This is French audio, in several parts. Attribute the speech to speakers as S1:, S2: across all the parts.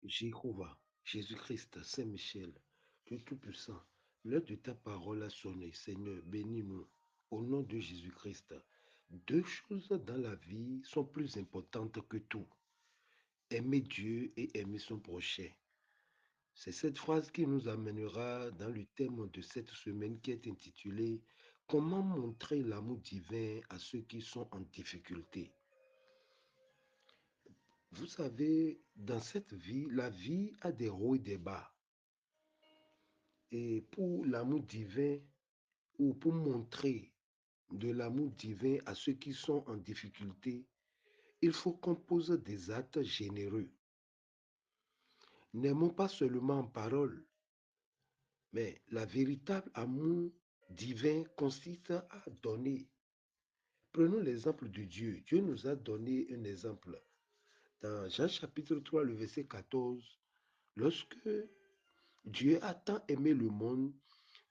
S1: Jéhovah, Jésus-Christ, Saint-Michel, Dieu Tout-Puissant, l'heure de ta parole a sonné. Seigneur, bénis-nous. Au nom de Jésus-Christ, deux choses dans la vie sont plus importantes que tout. Aimer Dieu et aimer son prochain. C'est cette phrase qui nous amènera dans le thème de cette semaine qui est intitulé Comment montrer l'amour divin à ceux qui sont en difficulté. Vous savez, dans cette vie, la vie a des hauts et des bas. Et pour l'amour divin, ou pour montrer de l'amour divin à ceux qui sont en difficulté, il faut qu'on pose des actes généreux. N'aimons pas seulement en parole, mais la véritable amour divin consiste à donner. Prenons l'exemple de Dieu. Dieu nous a donné un exemple. Dans Jean chapitre 3, le verset 14, lorsque Dieu a tant aimé le monde,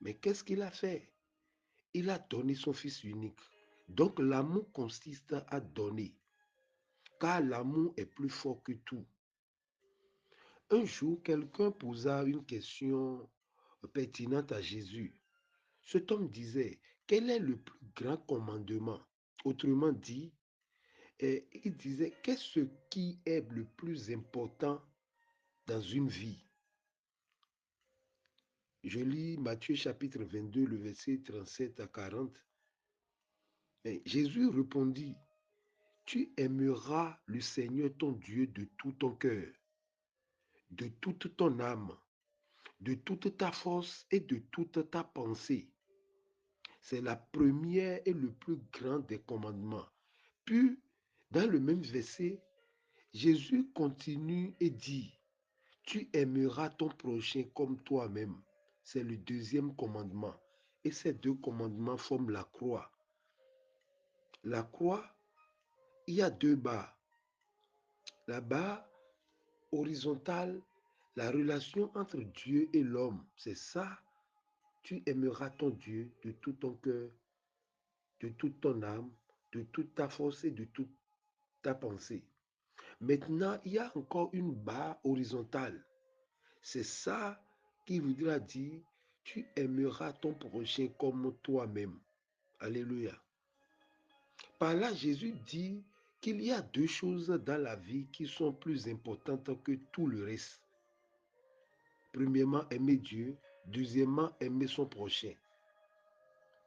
S1: mais qu'est-ce qu'il a fait? Il a donné son Fils unique. Donc l'amour consiste à donner, car l'amour est plus fort que tout. Un jour, quelqu'un posa une question pertinente à Jésus. Cet homme disait, quel est le plus grand commandement? Autrement dit, il disait, qu'est-ce qui est le plus important dans une vie? Je lis Matthieu chapitre 22, le verset 37 à 40. Et Jésus répondit, tu aimeras le Seigneur ton Dieu de tout ton cœur, de toute ton âme, de toute ta force et de toute ta pensée. C'est la première et le plus grand des commandements. Puis, dans le même verset, Jésus continue et dit, tu aimeras ton prochain comme toi-même. C'est le deuxième commandement. Et ces deux commandements forment la croix. La croix, il y a deux barres. La barre horizontale, la relation entre Dieu et l'homme. C'est ça. Tu aimeras ton Dieu de tout ton cœur, de toute ton âme, de toute ta force et de toute ta pensée. Maintenant, il y a encore une barre horizontale. C'est ça qui voudra dire, tu aimeras ton prochain comme toi-même. Alléluia. Par là, Jésus dit qu'il y a deux choses dans la vie qui sont plus importantes que tout le reste. Premièrement, aimer Dieu. Deuxièmement, aimer son prochain.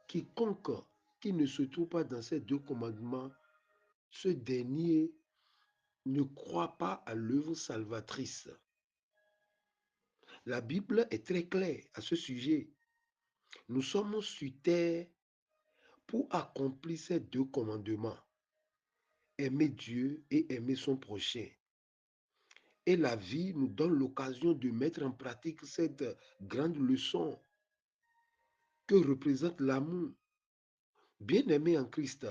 S1: Quiconque qui ne se trouve pas dans ces deux commandements, ce dernier ne croit pas à l'œuvre salvatrice. La Bible est très claire à ce sujet. Nous sommes sur terre pour accomplir ces deux commandements, aimer Dieu et aimer son prochain. Et la vie nous donne l'occasion de mettre en pratique cette grande leçon que représente l'amour. Bien-aimé en Christ,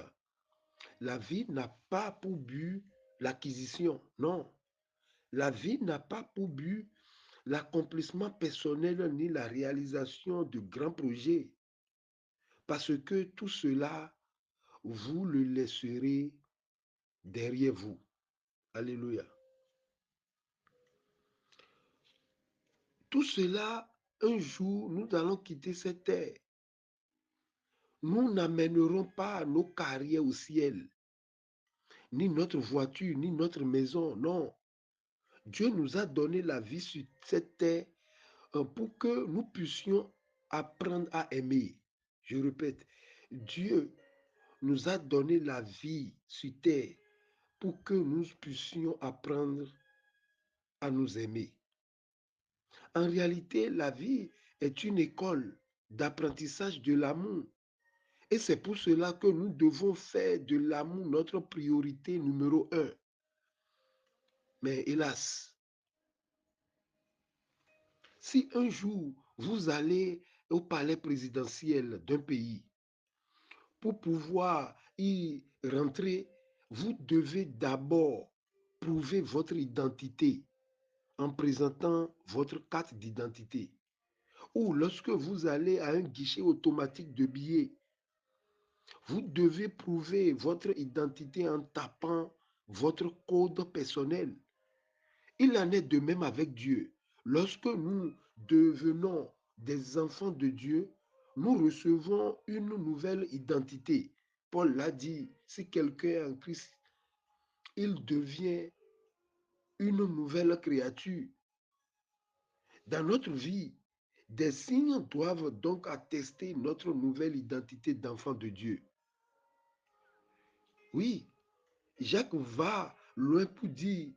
S1: la vie n'a pas pour but l'acquisition, non. La vie n'a pas pour but l'accomplissement personnel ni la réalisation de grands projets, parce que tout cela, vous le laisserez derrière vous. Alléluia. Tout cela, un jour, nous allons quitter cette terre. Nous n'amènerons pas nos carrières au ciel, ni notre voiture, ni notre maison, non. Dieu nous a donné la vie sur cette terre pour que nous puissions apprendre à aimer. Je répète, Dieu nous a donné la vie sur terre pour que nous puissions apprendre à nous aimer. En réalité, la vie est une école d'apprentissage de l'amour. Et c'est pour cela que nous devons faire de l'amour notre priorité numéro un. Mais hélas, si un jour vous allez au palais présidentiel d'un pays, pour pouvoir y rentrer, vous devez d'abord prouver votre identité en présentant votre carte d'identité. Ou lorsque vous allez à un guichet automatique de billets, vous devez prouver votre identité en tapant votre code personnel. Il en est de même avec Dieu. Lorsque nous devenons des enfants de Dieu, nous recevons une nouvelle identité. Paul l'a dit, si quelqu'un est en Christ, il devient une nouvelle créature. Dans notre vie, des signes doivent donc attester notre nouvelle identité d'enfant de Dieu. Oui, Jacques va loin pour dire,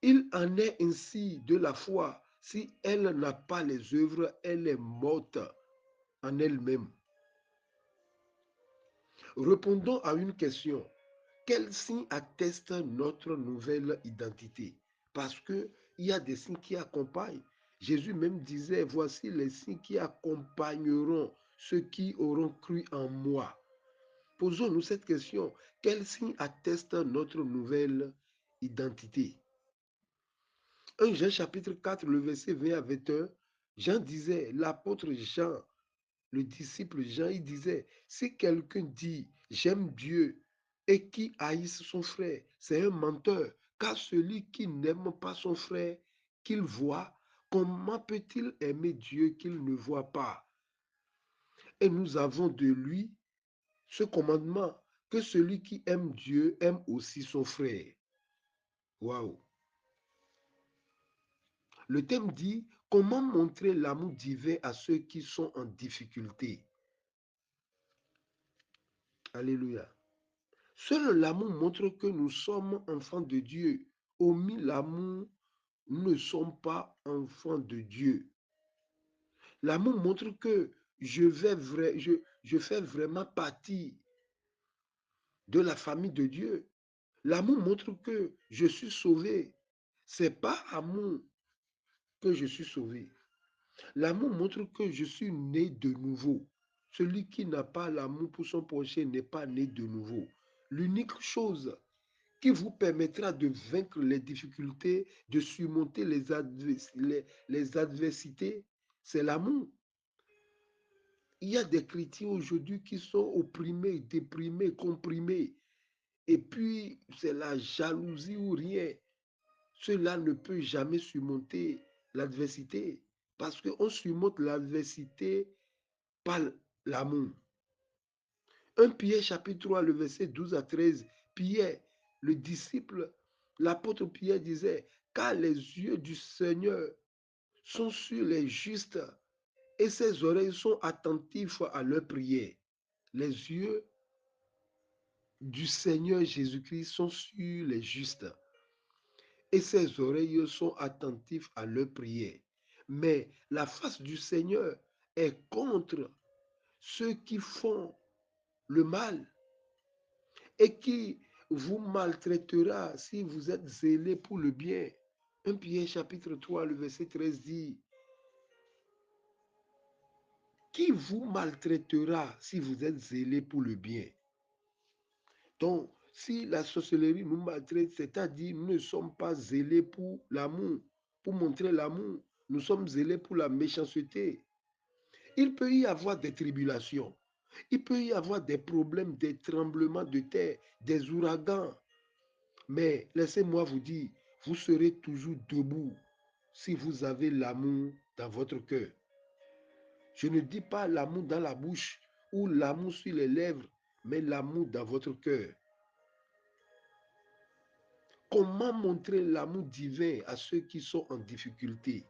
S1: il en est ainsi de la foi. Si elle n'a pas les œuvres, elle est morte en elle-même. Répondons à une question. Quel signe atteste notre nouvelle identité? Parce qu'il y a des signes qui accompagnent. Jésus même disait, voici les signes qui accompagneront ceux qui auront cru en moi. Posons-nous cette question. Quel signe atteste notre nouvelle identité? 1 Jean chapitre 4, le verset 20 à 21, Jean disait, l'apôtre Jean, le disciple Jean, il disait, si quelqu'un dit, j'aime Dieu, et qui haïsse son frère, c'est un menteur, car celui qui n'aime pas son frère qu'il voit, comment peut-il aimer Dieu qu'il ne voit pas? Et nous avons de lui ce commandement, que celui qui aime Dieu aime aussi son frère. Waouh! Le thème dit, comment montrer l'amour divin à ceux qui sont en difficulté? Alléluia. Seul l'amour montre que nous sommes enfants de Dieu. Omis l'amour, nous ne sommes pas enfants de Dieu. L'amour montre que je fais vraiment partie de la famille de Dieu. L'amour montre que je suis sauvé. C'est pas amour que je suis sauvé. L'amour montre que je suis né de nouveau. Celui qui n'a pas l'amour pour son prochain n'est pas né de nouveau. L'unique chose qui vous permettra de vaincre les difficultés, de surmonter les adversités, c'est l'amour. Il y a des chrétiens aujourd'hui qui sont opprimés, déprimés, comprimés. Et puis, c'est la jalousie ou rien. Cela ne peut jamais surmonter l'adversité. Parce qu'on surmonte l'adversité par l'amour. 1 Pierre chapitre 3, le verset 12 à 13, Pierre, le disciple, l'apôtre Pierre disait, car les yeux du Seigneur sont sur les justes et ses oreilles sont attentifs à leurs prières. Les yeux du Seigneur Jésus-Christ sont sur les justes et ses oreilles sont attentives à leurs prières. Mais la face du Seigneur est contre ceux qui font le mal et qui vous maltraitera si vous êtes zélé pour le bien. 1 Pierre chapitre 3, le verset 13 dit, qui vous maltraitera si vous êtes zélé pour le bien? Donc, si la sorcellerie nous maltraite, c'est-à-dire nous ne sommes pas zélés pour l'amour, pour montrer l'amour, nous sommes zélés pour la méchanceté. Il peut y avoir des tribulations, il peut y avoir des problèmes, des tremblements de terre, des ouragans. Mais laissez-moi vous dire, vous serez toujours debout si vous avez l'amour dans votre cœur. Je ne dis pas l'amour dans la bouche ou l'amour sur les lèvres, mais l'amour dans votre cœur. Comment montrer l'amour divin à ceux qui sont en difficulté?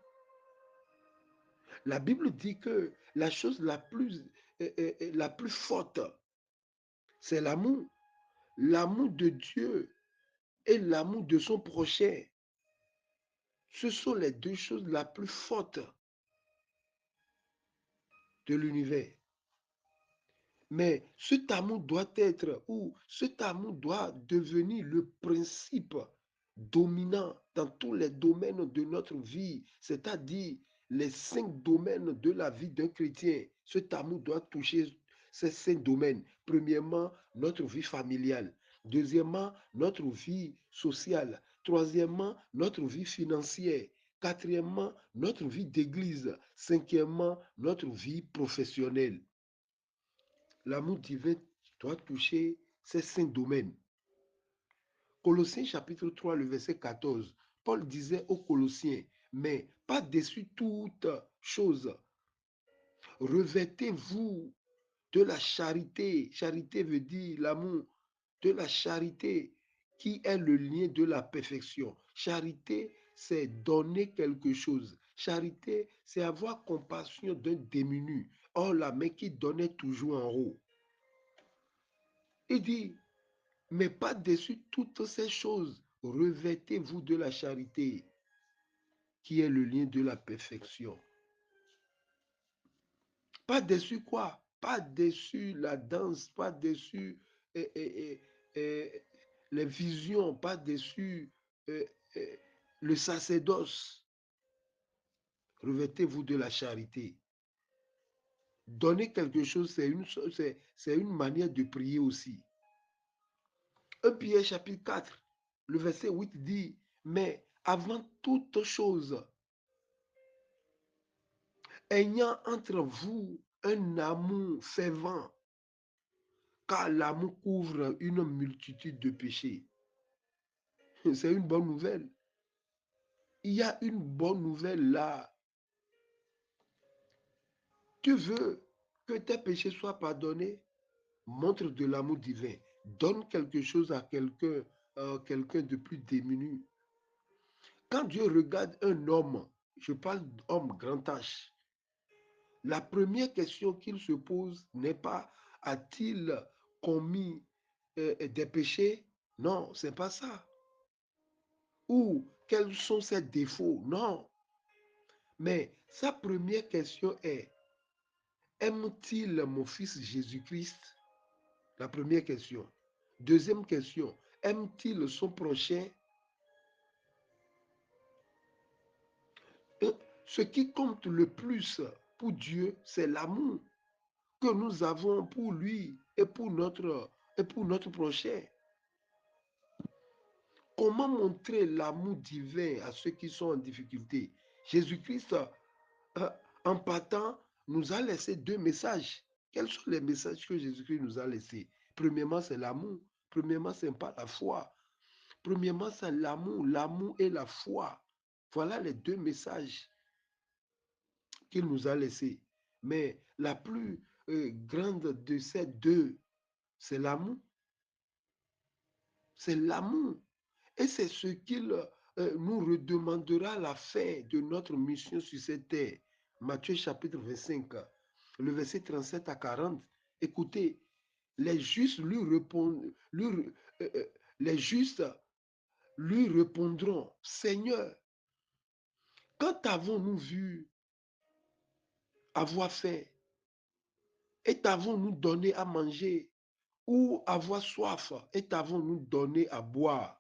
S1: La Bible dit que la chose la plus forte, c'est l'amour. L'amour de Dieu et l'amour de son prochain. Ce sont les deux choses la plus fortes de l'univers. Mais cet amour doit être, ou cet amour doit devenir le principe dominant dans tous les domaines de notre vie, c'est-à-dire les 5 domaines de la vie d'un chrétien. Cet amour doit toucher ces 5 domaines. Premièrement, notre vie familiale. Deuxièmement, notre vie sociale. Troisièmement, notre vie financière. Quatrièmement, notre vie d'église. Cinquièmement, notre vie professionnelle. L'amour divin doit toucher ces 5 domaines. Colossiens chapitre 3, le verset 14 Paul disait aux Colossiens, mais par-dessus toute chose, revêtez-vous de la charité. Charité veut dire l'amour, de la charité qui est le lien de la perfection. Charité, c'est donner quelque chose. Charité, c'est avoir compassion d'un démuni. Or, la main qui donnait toujours en haut. Il dit, mais par-dessus toutes ces choses, revêtez-vous de la charité qui est le lien de la perfection. Pas dessus quoi? Pas dessus la danse, pas dessus eh, eh, les visions, pas dessus eh, eh, le sacerdoce. Revêtez-vous de la charité. Donner quelque chose, c'est une manière de prier aussi. 1 Pierre chapitre 4, le verset 8 dit, mais avant toute chose, ayant entre vous un amour fervent, car l'amour couvre une multitude de péchés. C'est une bonne nouvelle. Il y a une bonne nouvelle là. Tu veux que tes péchés soient pardonnés? Montre de l'amour divin. Donne quelque chose à quelqu'un de plus démuni. Quand Dieu regarde un homme, je parle d'homme grand âge, la première question qu'il se pose n'est pas a-t-il commis des péchés? Non, c'est pas ça. Ou quels sont ses défauts? Non. Mais sa première question est, aime-t-il mon fils Jésus-Christ? La première question. Deuxième question, aime-t-il son prochain? Ce qui compte le plus pour Dieu, c'est l'amour que nous avons pour lui et pour notre prochain. Comment montrer l'amour divin à ceux qui sont en difficulté? Jésus-Christ, en partant, nous a laissé deux messages. Quels sont les messages que Jésus-Christ nous a laissés? Premièrement, c'est l'amour. Premièrement, c'est pas la foi. Premièrement, c'est l'amour et la foi. Voilà les deux messages qu'il nous a laissés. Mais la plus grande de ces deux, c'est l'amour. C'est l'amour. Et c'est ce qu'il nous redemandera à la fin de notre mission sur cette terre. Matthieu chapitre 25, le verset 37 à 40. Écoutez, les justes les justes lui répondront, Seigneur, quand avons-nous vu avoir faim et t'avons-nous donné à manger ou avoir soif et t'avons-nous donné à boire?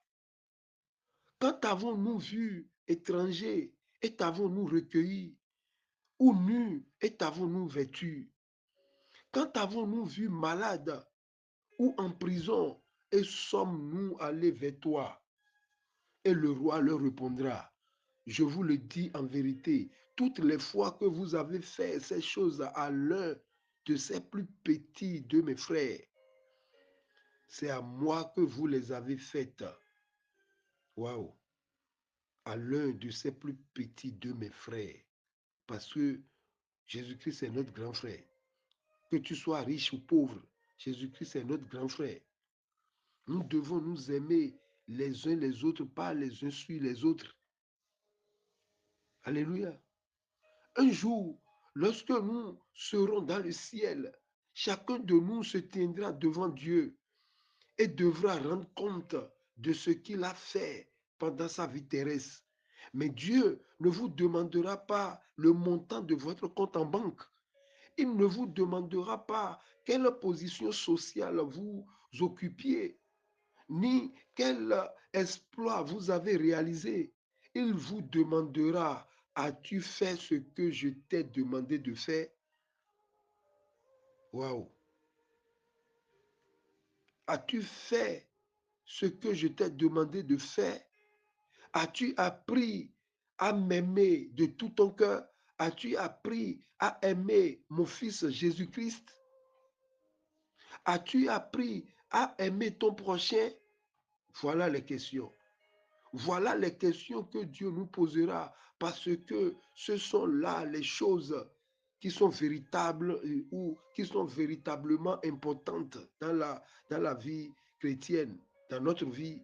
S1: Quand avons-nous vu étranger et t'avons-nous recueilli ou nu et t'avons-nous vêtu? Quand avons-nous vu malade ou en prison et sommes-nous allés vers toi? Et le roi leur répondra, je vous le dis en vérité, toutes les fois que vous avez fait ces choses à l'un de ces plus petits de mes frères, c'est à moi que vous les avez faites. Waouh! À l'un de ces plus petits de mes frères. Parce que Jésus-Christ est notre grand frère. Que tu sois riche ou pauvre, Jésus-Christ est notre grand frère. Nous devons nous aimer les uns les autres, pas les uns sur les autres. Alléluia. Un jour, lorsque nous serons dans le ciel, chacun de nous se tiendra devant Dieu et devra rendre compte de ce qu'il a fait pendant sa vie terrestre. Mais Dieu ne vous demandera pas le montant de votre compte en banque. Il ne vous demandera pas quelle position sociale vous occupiez, ni quel exploit vous avez réalisé. Il vous demandera, as-tu fait ce que je t'ai demandé de faire? Waouh! As-tu fait ce que je t'ai demandé de faire? As-tu appris à m'aimer de tout ton cœur? As-tu appris à aimer mon fils Jésus-Christ? As-tu appris à aimer ton prochain? Voilà les questions. Voilà les questions que Dieu nous posera, parce que ce sont là les choses qui sont véritables ou qui sont véritablement importantes dans la vie chrétienne, dans notre vie.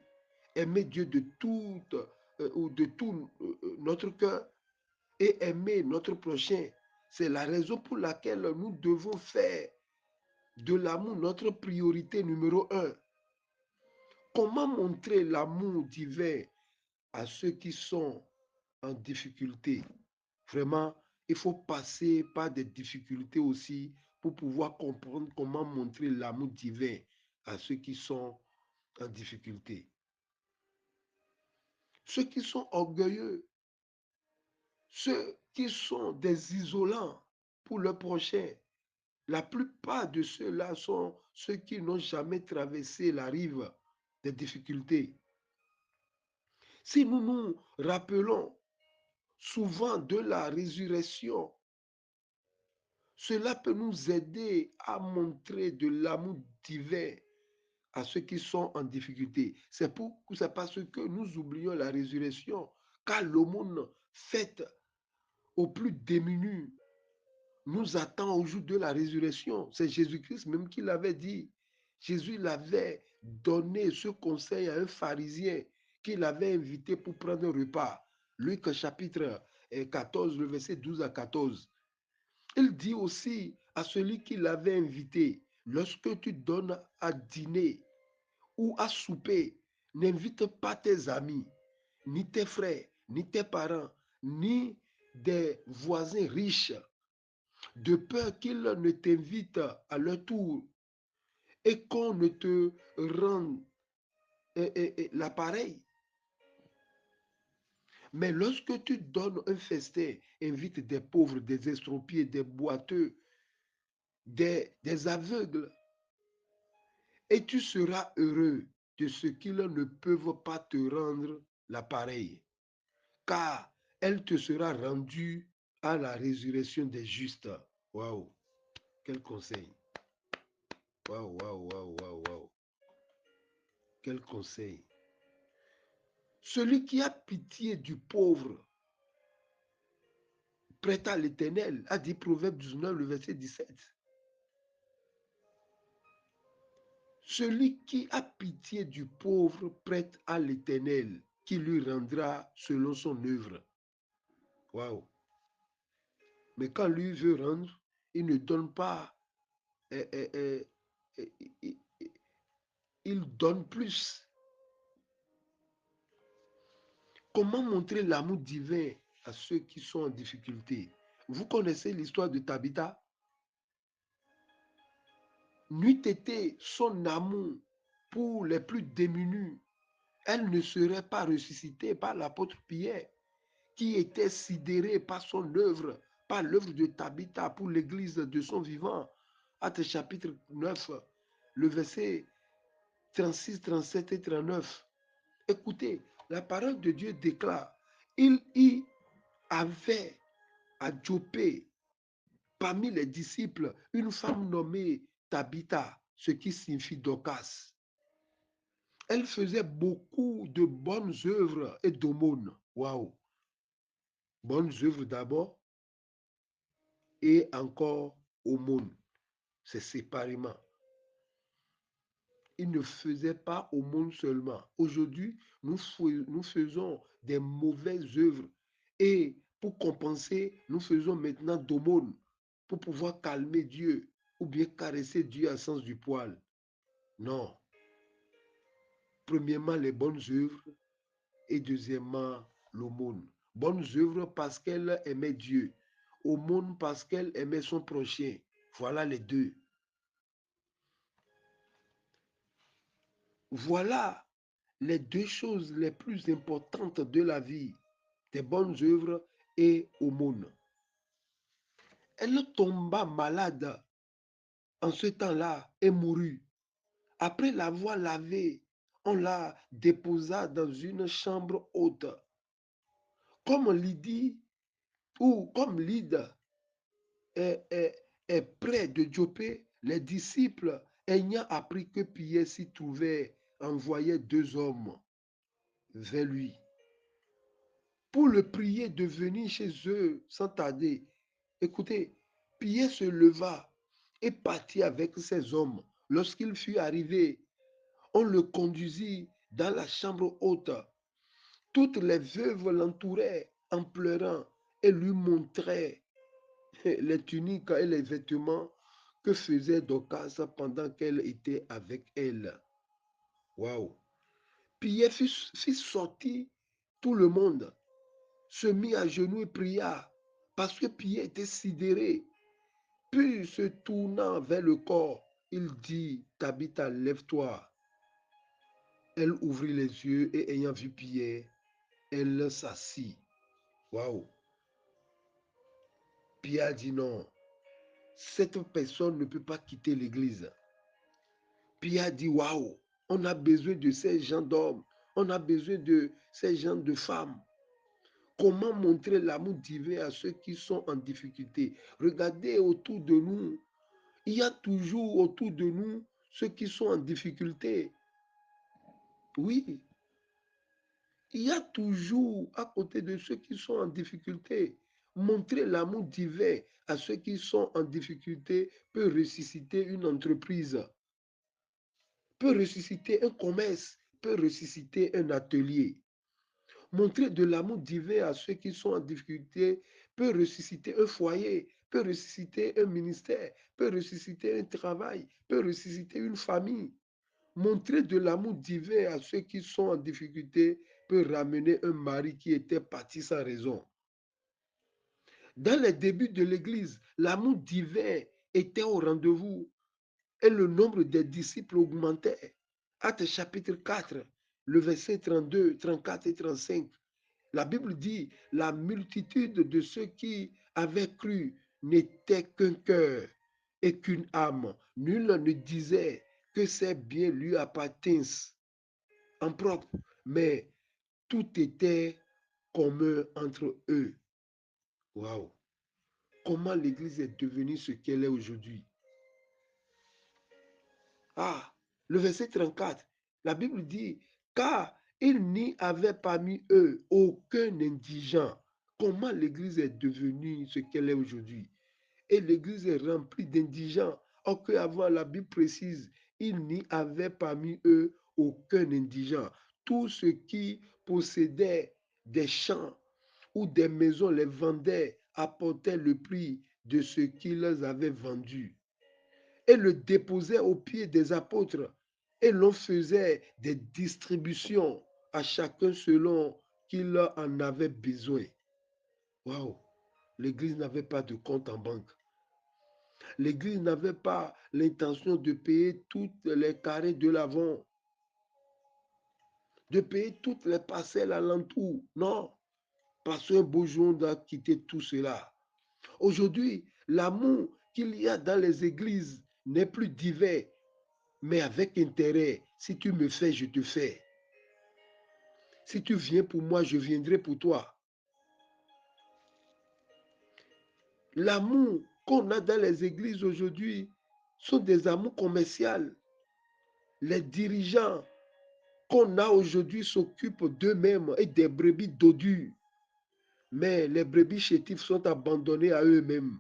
S1: Aimer Dieu de tout notre cœur et aimer notre prochain. C'est la raison pour laquelle nous devons faire de l'amour notre priorité numéro un. Comment montrer l'amour divin à ceux qui sont en difficulté? Vraiment, il faut passer par des difficultés aussi pour pouvoir comprendre comment montrer l'amour divin à ceux qui sont en difficulté. Ceux qui sont orgueilleux, ceux qui sont des isolants pour le prochain. La plupart de ceux-là sont ceux qui n'ont jamais traversé la rive des difficultés. Si nous nous rappelons souvent de la résurrection, cela peut nous aider à montrer de l'amour divin à ceux qui sont en difficulté. C'est parce que nous oublions la résurrection, car l'aumône faite aux plus démunis nous attend au jour de la résurrection. C'est Jésus-Christ même qui l'avait dit. Jésus l'avait donné ce conseil à un pharisien qui l'avait invité pour prendre un repas. Luc chapitre 14, le verset 12 à 14. Il dit aussi à celui qui l'avait invité, lorsque tu donnes à dîner ou à souper, n'invite pas tes amis, ni tes frères, ni tes parents, ni des voisins riches, de peur qu'ils ne t'invitent à leur tour et qu'on ne te rende l'appareil. Mais lorsque tu donnes un festin, invite des pauvres, des estropiés, des boiteux, des aveugles, et tu seras heureux de ce qu'ils ne peuvent pas te rendre l'appareil, car elle te sera rendue à la résurrection des justes. Waouh, quel conseil! Waouh, waouh, waouh, waouh, waouh. Quel conseil! Celui qui a pitié du pauvre prête à l'Éternel, a dit Proverbe 19, le verset 17. Celui qui a pitié du pauvre prête à l'Éternel, qui lui rendra selon son œuvre. Waouh! Mais quand lui veut rendre, il ne donne pas, il donne plus. Comment montrer l'amour divin à ceux qui sont en difficulté? Vous connaissez l'histoire de Tabitha? N'eût été son amour pour les plus démunis, elle ne serait pas ressuscitée par l'apôtre Pierre, qui était sidéré par son œuvre, par l'œuvre de Tabitha pour l'église de son vivant. Actes chapitre 9, le verset 36, 37 et 39. Écoutez, la parole de Dieu déclare, il y avait à Joppé, parmi les disciples, une femme nommée Tabitha, ce qui signifie Dorcas. Elle faisait beaucoup de bonnes œuvres et d'aumônes. Waouh! Bonnes œuvres d'abord et encore aumônes. C'est séparément. Il ne faisait pas aumône seulement. Aujourd'hui, nous faisons des mauvaises œuvres et pour compenser, nous faisons maintenant d'aumônes pour pouvoir calmer Dieu ou bien caresser Dieu à sens du poil. Non. Premièrement, les bonnes œuvres et deuxièmement, l'aumône. Bonnes œuvres parce qu'elle aimait Dieu. Aumône parce qu'elle aimait son prochain. Voilà les deux. Voilà les deux choses les plus importantes de la vie, des bonnes œuvres et aumône. Elle tomba malade en ce temps-là et mourut. Après l'avoir lavée, on la déposa dans une chambre haute. Comme Lydie ou comme Lyde est près de Joppé, les disciples, ayant appris que Pierre s'y trouvait, envoyaient deux hommes vers lui pour le prier de venir chez eux sans tarder. Écoutez, Pierre se leva et partit avec ses hommes. Lorsqu'il fut arrivé, on le conduisit dans la chambre haute. Toutes les veuves l'entouraient en pleurant et lui montraient les tuniques et les vêtements que faisait Dorcas pendant qu'elle était avec elle. Waouh! Pierre fit sortir tout le monde, se mit à genoux et pria, parce que Pierre était sidéré. Puis, se tournant vers le corps, il dit, Tabitha, lève-toi. Elle ouvrit les yeux et ayant vu Pierre, elle s'assit. Waouh! Pierre dit non, cette personne ne peut pas quitter l'église. Pierre dit waouh, on a besoin de ces gens d'hommes, on a besoin de ces gens de femmes. Comment montrer l'amour divin à ceux qui sont en difficulté? Regardez autour de nous. Il y a toujours autour de nous ceux qui sont en difficulté. Oui, il y a toujours à côté de ceux qui sont en difficulté. Montrer l'amour divin à ceux qui sont en difficulté peut ressusciter une entreprise, peut ressusciter un commerce, peut ressusciter un atelier. Montrer de l'amour divin à ceux qui sont en difficulté peut ressusciter un foyer, peut ressusciter un ministère, peut ressusciter un travail, peut ressusciter une famille. Montrer de l'amour divin à ceux qui sont en difficulté peut ramener un mari qui était parti sans raison. Dans les débuts de l'Église, l'amour divin était au rendez-vous et le nombre des disciples augmentait. Actes chapitre 4, le verset 32, 34 et 35. La Bible dit, la multitude de ceux qui avaient cru n'était qu'un cœur et qu'une âme. Nul ne disait que ses biens lui appartinssent en propre, mais tout était commun entre eux. Waouh! Comment l'Église est devenue ce qu'elle est aujourd'hui? Ah, le verset 34, la Bible dit, car il n'y avait parmi eux aucun indigent. Comment l'Église est devenue ce qu'elle est aujourd'hui? Et l'Église est remplie d'indigents. Or qu'avant, la Bible précise, il n'y avait parmi eux aucun indigent. Tous ceux qui possédaient des champs ou des maisons les vendaient, apportaient le prix de ce qu'ils avaient vendu et le déposait aux pieds des apôtres et l'on faisait des distributions à chacun selon qu'il en avait besoin. Waouh! L'Église n'avait pas de compte en banque. L'Église n'avait pas l'intention de payer toutes les carrés de l'avant, de payer toutes les parcelles alentour. Non, parce qu'un beau jour, on a quitté tout cela. Aujourd'hui, l'amour qu'il y a dans les églises n'est plus divers, mais avec intérêt. Si tu me fais, je te fais. Si tu viens pour moi, je viendrai pour toi. L'amour qu'on a dans les églises aujourd'hui sont des amours commerciaux. Les dirigeants qu'on a aujourd'hui s'occupent d'eux-mêmes et des brebis dodues. Mais les brebis chétifs sont abandonnés à eux-mêmes.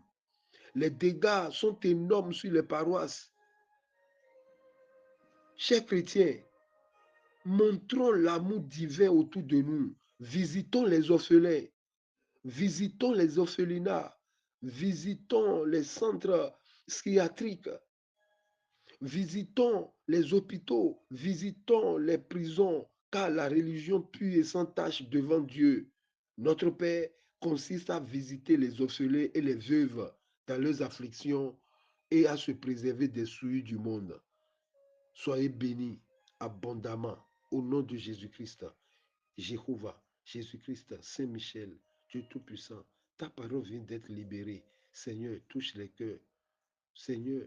S1: Les dégâts sont énormes sur les paroisses. Chers chrétiens, montrons l'amour divin autour de nous. Visitons les orphelins. Visitons les orphelinats, visitons les centres psychiatriques, visitons les hôpitaux, visitons les prisons, car la religion pure et sans tache devant Dieu, notre Père, consiste à visiter les orphelins et les veuves dans leurs afflictions et à se préserver des souillures du monde. Soyez bénis abondamment au nom de Jésus-Christ. Jéhovah, Jésus-Christ, Saint-Michel, Dieu Tout-Puissant, ta parole vient d'être libérée. Seigneur, touche les cœurs. Seigneur,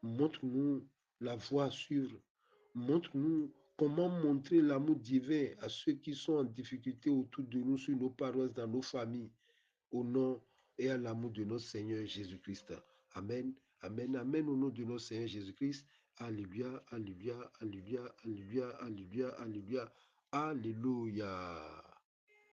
S1: montre-nous la voie à suivre. Montre-nous comment montrer l'amour divin à ceux qui sont en difficulté autour de nous, sur nos paroisses, dans nos familles, au nom et à l'amour de notre Seigneur Jésus-Christ. Amen, amen, amen, au nom de notre Seigneur Jésus-Christ. Alléluia, alléluia, alléluia, alléluia, alléluia, alléluia. Alléluia.